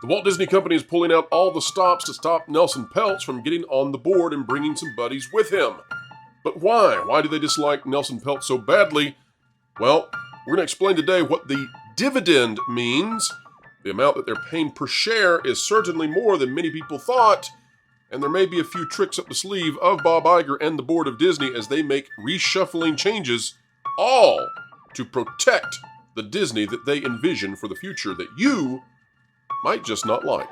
The Walt Disney Company is pulling out all the stops to stop Nelson Peltz from getting on the board and bringing some buddies with him. But why? Why do they dislike Nelson Peltz so badly? Well, we're going to explain today what the dividend means. The amount that they're paying per share is certainly more than many people thought, and there may be a few tricks up the sleeve of Bob Iger and the board of Disney as they make reshuffling changes, all to protect the Disney that they envision for the future that you might just not like.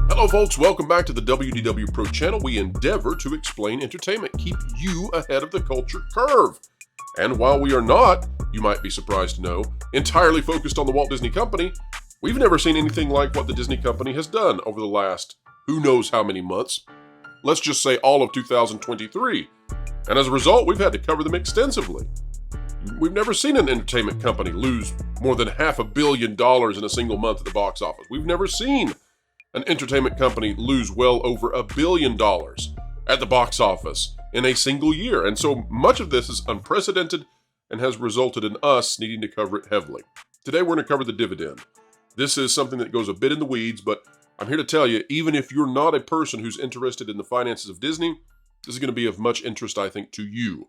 Hello folks, welcome back to the WDW Pro channel. We endeavor to explain entertainment, keep you ahead of the culture curve. And while we are not, you might be surprised to know, entirely focused on the Walt Disney Company, we've never seen anything like what the Disney Company has done over the last who knows how many months. Let's just say all of 2023. And as a result, we've had to cover them extensively. We've never seen an entertainment company lose more than $500 million in a single month at the box office. We've never seen an entertainment company lose well over $1 billion at the box office in a single year. And so much of this is unprecedented and has resulted in us needing to cover it heavily. Today, we're going to cover the dividend. This is something that goes a bit in the weeds, but I'm here to tell you, even if you're not a person who's interested in the finances of Disney, this is going to be of much interest, I think, to you.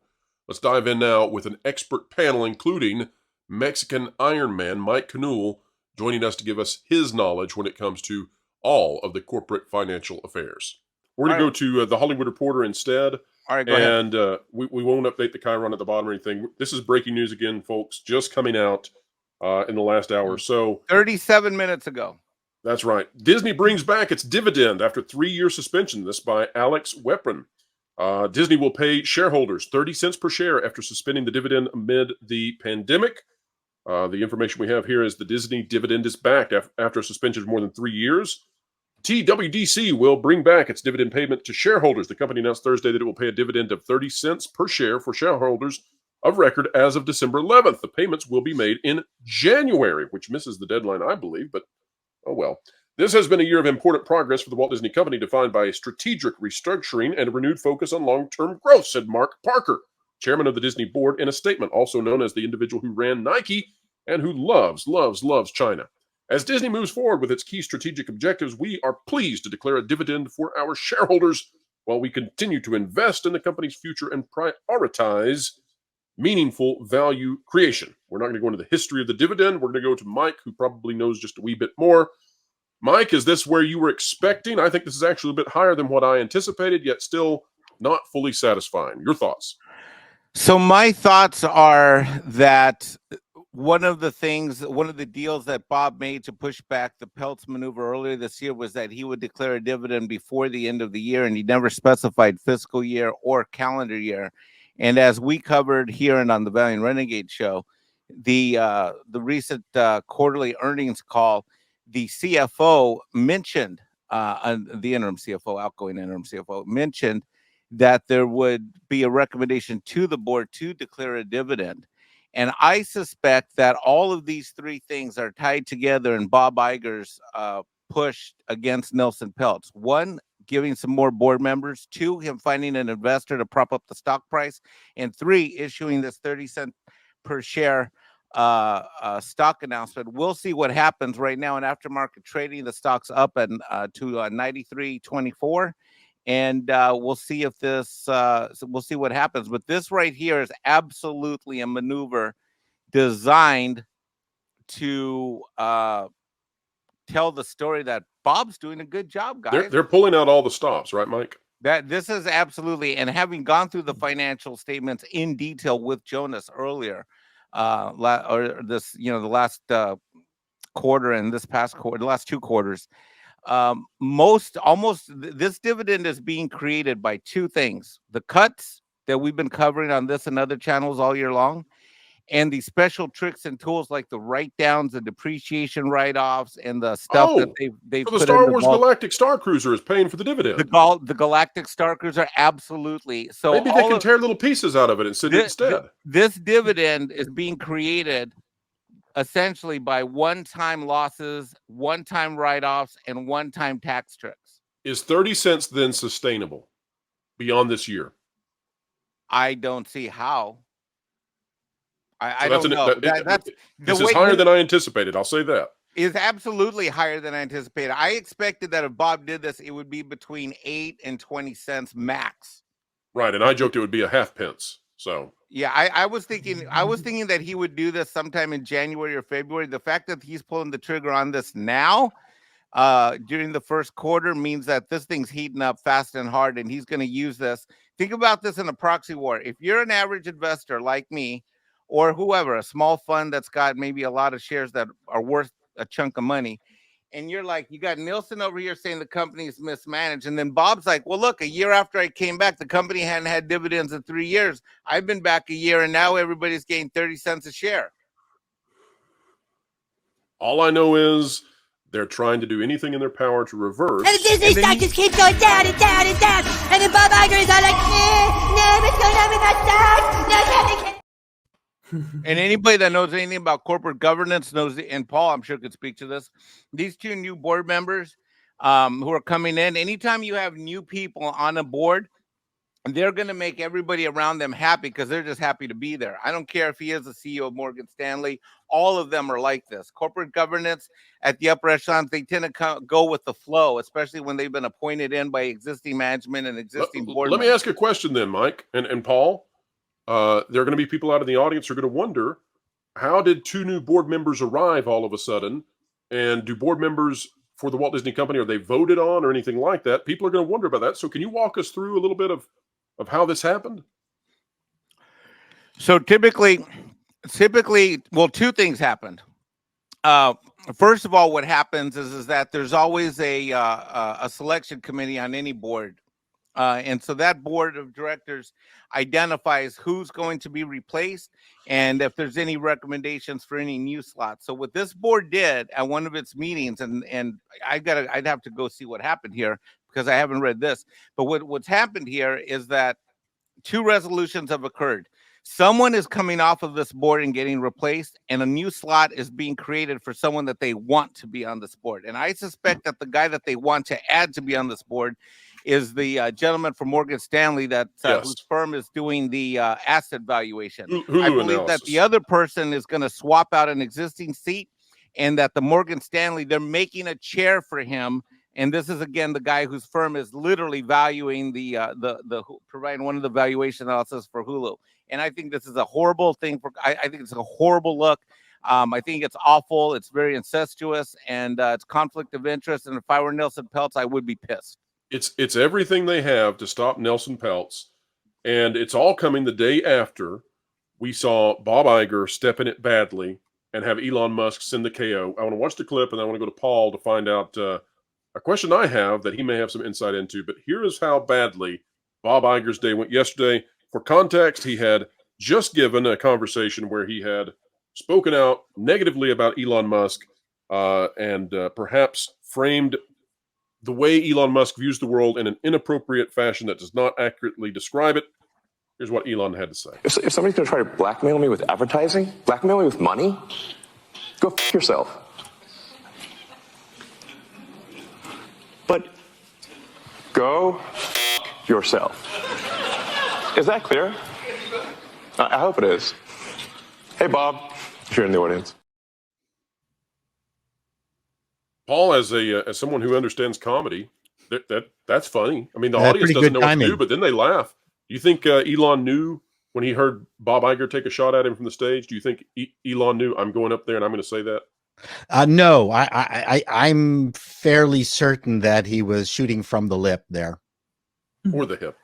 Let's dive in now with an expert panel, including Mexican Iron Man Mike Knoll, joining us to give us his knowledge when it comes to all of the corporate financial affairs. We're going to go to the Hollywood Reporter instead. All right, go ahead. And we won't update the Chiron at the bottom or anything. This is breaking news again, folks, just coming out in the last hour or so. 37 minutes ago. That's right. Disney brings back its dividend after 3-year suspension. This by Alex Weprin. Disney will pay shareholders 30 cents per share after suspending the dividend amid the pandemic. The information we have here is the Disney dividend is back after a suspension of more than 3 years. TWDC will bring back its dividend payment to shareholders. The company announced Thursday that it will pay a dividend of 30 cents per share for shareholders of record as of December 11th. The payments will be made in January, which misses the deadline, I believe, but oh well. This has been a year of important progress for the Walt Disney Company, defined by a strategic restructuring and a renewed focus on long-term growth, said Mark Parker, chairman of the Disney board, in a statement, also known as the individual who ran Nike and who loves China. As Disney moves forward with its key strategic objectives, we are pleased to declare a dividend for our shareholders while we continue to invest in the company's future and prioritize meaningful value creation. We're not going to go into the history of the dividend. We're going to go to Mike, who probably knows just a wee bit more. Mike, is this where you were expecting? I think this is actually a bit higher than what I anticipated, yet still not fully satisfying. Your thoughts? So my thoughts are that one of the deals that Bob made to push back the Peltz maneuver earlier this year was that he would declare a dividend before the end of the year, and he never specified fiscal year or calendar year. And as we covered here and on the Valiant Renegade show, the recent quarterly earnings call, the CFO mentioned, the interim CFO, outgoing interim CFO, mentioned that there would be a recommendation to the board to declare a dividend. And I suspect that all of these three things are tied together in Bob Iger's push against Nelson Peltz. One, giving some more board members. Two, him finding an investor to prop up the stock price. And three, issuing this 30 cent per share stock announcement. We'll see what happens. Right now in aftermarket trading, the stock's up at to 93.24, and we'll see if this we'll see what happens. But this right here is absolutely a maneuver designed to tell the story that Bob's doing a good job, guys. They're pulling out all the stops, right, Mike? That this is absolutely, and having gone through the financial statements in detail with Jonas earlier, the last quarter and this past quarter, the last 2 quarters, this dividend is being created by two things: the cuts that we've been covering on this and other channels all year long, and the special tricks and tools like the write-downs, the depreciation write-offs, and the stuff that they've so put the Star in Wars Galactic Star Cruiser is paying for the dividend. The Galactic Star Cruiser, absolutely. So maybe they can tear little pieces out of it and send it instead. This dividend is being created essentially by one-time losses, one-time write-offs, and one-time tax tricks. Is 30 cents then sustainable beyond this year? I don't see how. I So don't know. That's the this is way higher than I anticipated. I'll say that. is absolutely higher than I anticipated. I expected that if Bob did this, it would be between 8 and 20 cents max. Right, and I joked it would be a half pence. So yeah, I was thinking that he would do this sometime in January or February. The fact that he's pulling the trigger on this now, during the first quarter, means that this thing's heating up fast and hard, and he's going to use this. Think about this in a proxy war. If you're an average investor like me, or whoever, a small fund that's got maybe a lot of shares that are worth a chunk of money, and you're like, you got Nielsen over here saying the company is mismanaged, and then Bob's like, well, look, a year after I came back, the company hadn't had dividends in 3 years. I've been back a year, and now everybody's getting 30 cents a share. all I know is they're trying to do anything in their power to reverse. And the Disney stock just keeps going down and down and down. And then Bob Iger is all like, no, what's going on with my stock? No, And anybody that knows anything about corporate governance knows, and Paul, I'm sure could speak to this. These two new board members who are coming in, anytime you have new people on a board, they're going to make everybody around them happy because they're just happy to be there. I don't care if he is the CEO of Morgan Stanley. All of them are like this. Corporate governance at the upper echelons, they tend to go with the flow, especially when they've been appointed in by existing management and existing board Let me members. ask you a question then, Mike and Paul. There are going to be people out in the audience who are going to wonder, how did two new board members arrive all of a sudden? And do board members for the Walt Disney Company, are they voted on or anything like that? People are going to wonder about that. So can you walk us through a little bit of how this happened? So typically, well, two things happened. First of all, what happens is that there's always a selection committee on any board. And so that board of directors identifies who's going to be replaced and if there's any recommendations for any new slots. So what this board did at one of its meetings, and I'd have to go see what happened here because I haven't read this, but what's happened here is that two resolutions have occurred. Someone is coming off of this board and getting replaced, and a new slot is being created for someone that they want to be on this board. And I suspect that the guy that they want to add to be on this board is the gentleman from Morgan Stanley that whose firm is doing the asset valuation. I believe that the other person is going to swap out an existing seat, and that the Morgan Stanley, they're making a chair for him. And this is, again, the guy whose firm is literally valuing providing one of the valuation analysis for Hulu. And I think this is a horrible thing. I think it's a horrible look. I think it's awful. It's very incestuous, and it's conflict of interest. And if I were Nelson Peltz, I would be pissed. It's everything they have to stop Nelson Peltz, and it's all coming the day after we saw Bob Iger step in it badly and have Elon Musk send the KO. I want to watch the clip, and I want to go to Paul to find out a question I have that he may have some insight into. But here is how badly Bob Iger's day went yesterday. For context, he had just given a conversation where he had spoken out negatively about Elon Musk and perhaps framed the way Elon Musk views the world in an inappropriate fashion that does not accurately describe it. Here's what Elon had to say. If somebody's going to try to blackmail me with advertising, blackmail me with money, go f*** yourself. But go f*** yourself. Is that clear? I hope it is. Hey, Bob, if you're in the audience. Paul, as someone who understands comedy, that's funny. I mean, the audience doesn't know what to do, but then they laugh. Do you think Elon knew when he heard Bob Iger take a shot at him from the stage? Do you think Elon knew, I'm going up there and I'm going to say that? No, I'm fairly certain that he was shooting from the lip there. Or the hip.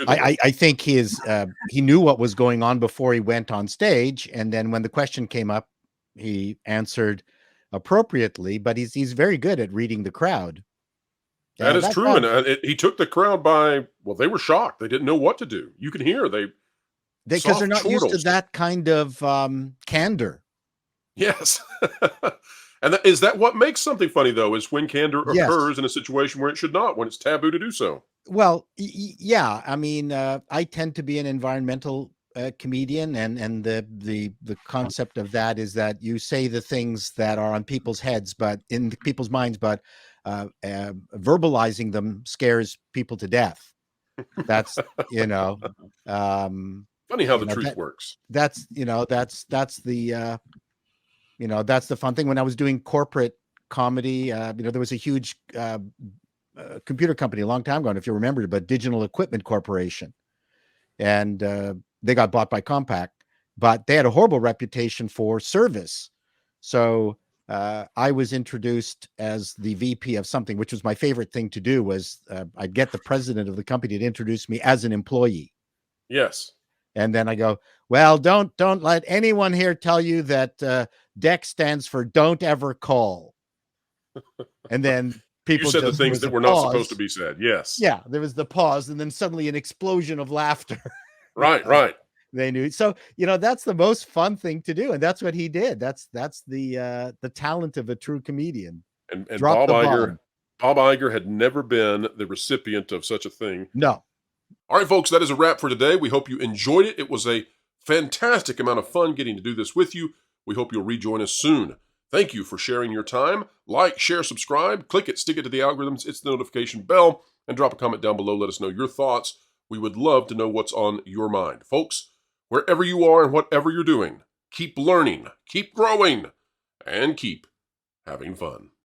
I think he knew what was going on before he went on stage, and then when the question came up, he answered appropriately. But he's very good at reading the crowd. That is true, and he took the crowd by. Well, they were shocked; they didn't know what to do. You can hear because they're not used to that kind of candor. Yes, and is that what makes something funny though? Is when candor occurs in a situation where it should not, when it's taboo to do so. Well, yeah. I mean, I tend to be an environmental comedian, and the concept of that is that you say the things that are on people's heads, but in people's minds, but verbalizing them scares people to death. That's, you know, um, Funny how you the know, truth works. that's, that's the fun thing. When I was doing corporate comedy, there was a huge computer company a long time ago, and if you remember, but Digital Equipment Corporation, and they got bought by Compaq, but they had a horrible reputation for service. So I was introduced as the VP of something, which was my favorite thing to do. Was I'd get the president of the company to introduce me as an employee, Yes. and then I go, well, don't let anyone here tell you that DEC stands for don't ever call. And then people You said the just, there things was that a were not supposed to pause. be said. Yes. Yeah, there was the pause, and then suddenly an explosion of laughter. Right, right. They knew. So, that's the most fun thing to do, and that's what he did. That's the talent of a true comedian. And Drop the bomb. Bob Iger had never been the recipient of such a thing. No. All right, folks, that is a wrap for today. We hope you enjoyed it. It was a fantastic amount of fun getting to do this with you. We hope you'll rejoin us soon. Thank you for sharing your time. Like, share, subscribe, click it, stick it to the algorithms, hit the notification bell, and drop a comment down below. Let us know your thoughts. We would love to know what's on your mind. Folks, wherever you are and whatever you're doing, keep learning, keep growing, and keep having fun.